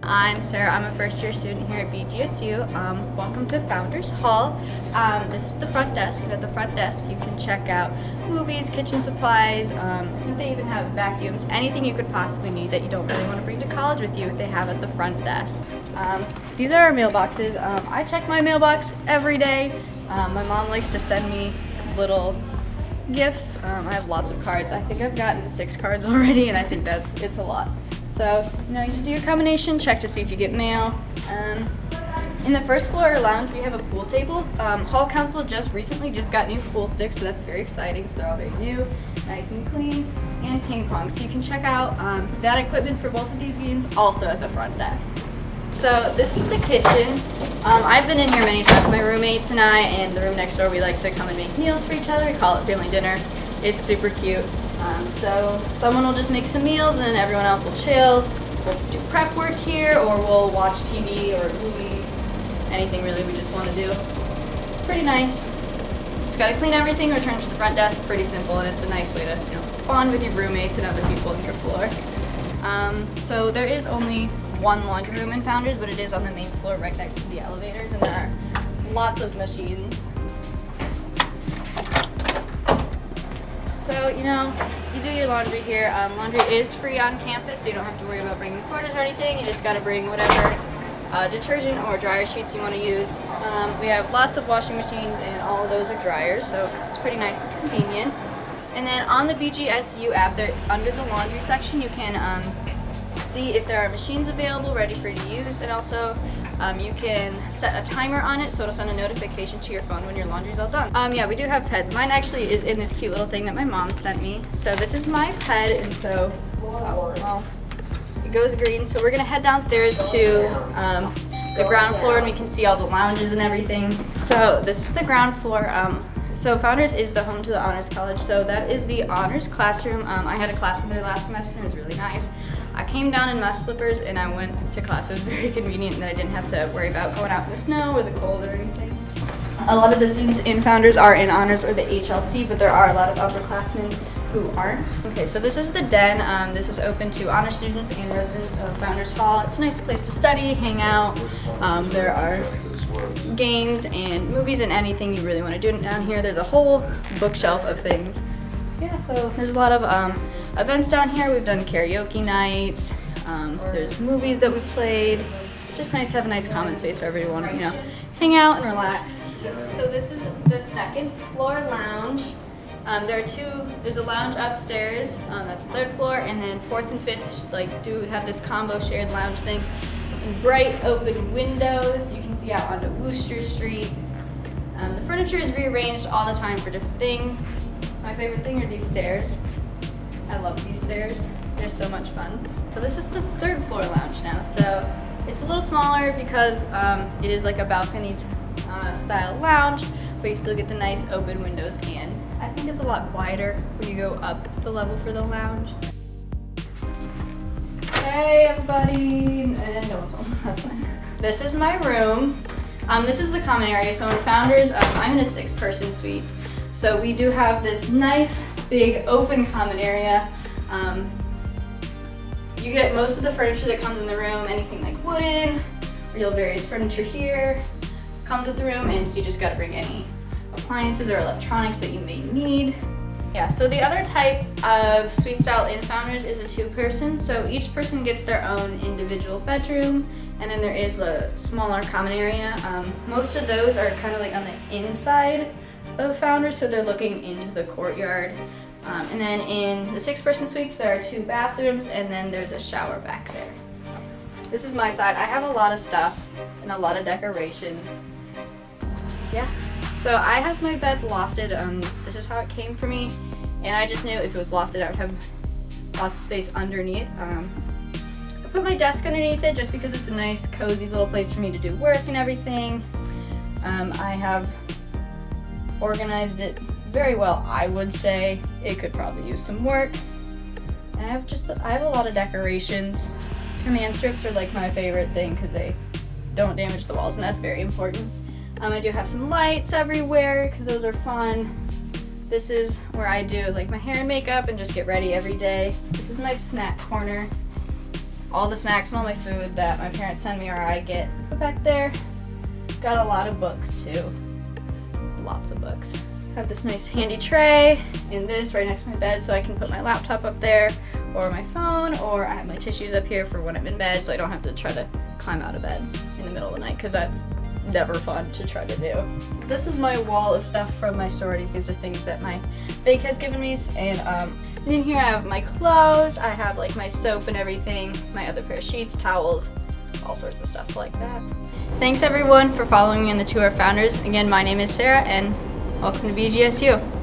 I'm Sarah. I'm a first-year student here at BGSU. Welcome to Founders Hall. This is the front desk, and at the front desk you can check out movies, kitchen supplies. I think they even have vacuums. Anything you could possibly need that you don't really want to bring to college with you, they have at the front desk. These are our mailboxes. I check my mailbox every day. My mom likes to send me little gifts. I have lots of cards. I think I've gotten 6 cards already, and I think it's a lot. So, you just do your combination, check to see if you get mail. In the first floor lounge, we have a pool table. Hall Council recently got new pool sticks, so that's very exciting. So they're all very new, nice and clean, and ping pong. So you can check out that equipment for both of these games also at the front desk. So this is the kitchen. I've been in here many times with my roommates and I, and the room next door, we like to come and make meals for each other. We call it family dinner. It's super cute. So someone will just make some meals and then everyone else will chill. We'll do prep work here, or we'll watch TV or a movie. Anything really we just want to do. It's pretty nice. Just gotta clean everything, return to the front desk. Pretty simple, and it's a nice way to bond with your roommates and other people on your floor. So there is only one laundry room in Founders, but it is on the main floor right next to the elevators, and there are lots of machines. So, you do your laundry here. Laundry is free on campus, so you don't have to worry about bringing quarters or anything. You just gotta bring whatever detergent or dryer sheets you want to use. We have lots of washing machines, and all of those are dryers, so it's pretty nice and convenient. And then on the BGSU app, there under the laundry section, you can see if there are machines available ready for you to use, and also you can set a timer on it so it'll send a notification to your phone when your laundry's all done. Yeah, we do have peds. Mine actually is in this cute little thing that my mom sent me. So this is my ped, and so it goes green. So we're gonna head downstairs to the ground floor, and we can see all the lounges and everything. So this is the ground floor. So Founders is the home to the Honors College, so that is the Honors classroom. I had a class in there last semester, it was really nice. I came down in my slippers and I went to class. It was very convenient that I didn't have to worry about going out in the snow or the cold or anything. A lot of the students in Founders are in Honors or the HLC, but there are a lot of upperclassmen who aren't. Okay, so this is the den. This is open to honor students and residents of Founders Hall. It's a nice place to study, hang out. There are games and movies and anything you really want to do down here. There's a whole bookshelf of things. Yeah, so there's a lot of events down here. We've done karaoke nights. There's movies that we've played. It's just nice to have a nice common space for everyone to, hang out and relax. So this is the second floor lounge. There's a lounge upstairs, that's third floor, and then fourth and fifth do have this combo shared lounge thing. Bright open windows, you can see out onto Wooster Street. The furniture is rearranged all the time for different things. My favorite thing are these stairs. I love these stairs, they're so much fun. So this is the third floor lounge now, so it's a little smaller because it is like a balcony style lounge, but you still get the nice open windows, and I think it's a lot quieter when you go up the level for the lounge. Hey everybody, and no one's home, that's fine. This is my room. This is the common area. So in Founders, I'm in a 6-person suite. So we do have this nice big open common area. You get most of the furniture that comes in the room, anything like wooden, real various furniture here comes with the room, and so you just gotta bring any appliances or electronics that you may need. Yeah, so the other type of suite style in Founders is a 2-person, so each person gets their own individual bedroom, and then there is the smaller common area. Most of those are kind of like on the inside of Founders, so they're looking into the courtyard. And then in the 6-person suites, there are 2 bathrooms, and then there's a shower back there. This is my side. I have a lot of stuff and a lot of decorations. Yeah. So I have my bed lofted. This is how it came for me, and I just knew if it was lofted, I would have lots of space underneath. I put my desk underneath it just because it's a nice, cozy little place for me to do work and everything. I have organized it very well, I would say. It could probably use some work. And I have a lot of decorations. Command strips are like my favorite thing because they don't damage the walls, and that's very important. I do have some lights everywhere because those are fun. This is where I do like my hair and makeup and just get ready every day. This is my snack corner. all the snacks and all my food that my parents send me or I get put back there. Got a lot of books too. Lots of books. Have this nice handy tray and this right next to my bed so I can put my laptop up there or my phone, or I have my tissues up here for when I'm in bed so I don't have to try to climb out of bed in the middle of the night because that's never fun to try to do. This is my wall of stuff from my sorority. These are things that my bake has given me, and in here I have my clothes, I have like my soap and everything, my other pair of sheets, towels, all sorts of stuff like that. Thanks everyone for following me on the tour of Founders. Again, my name is Sarah and welcome to BGSU.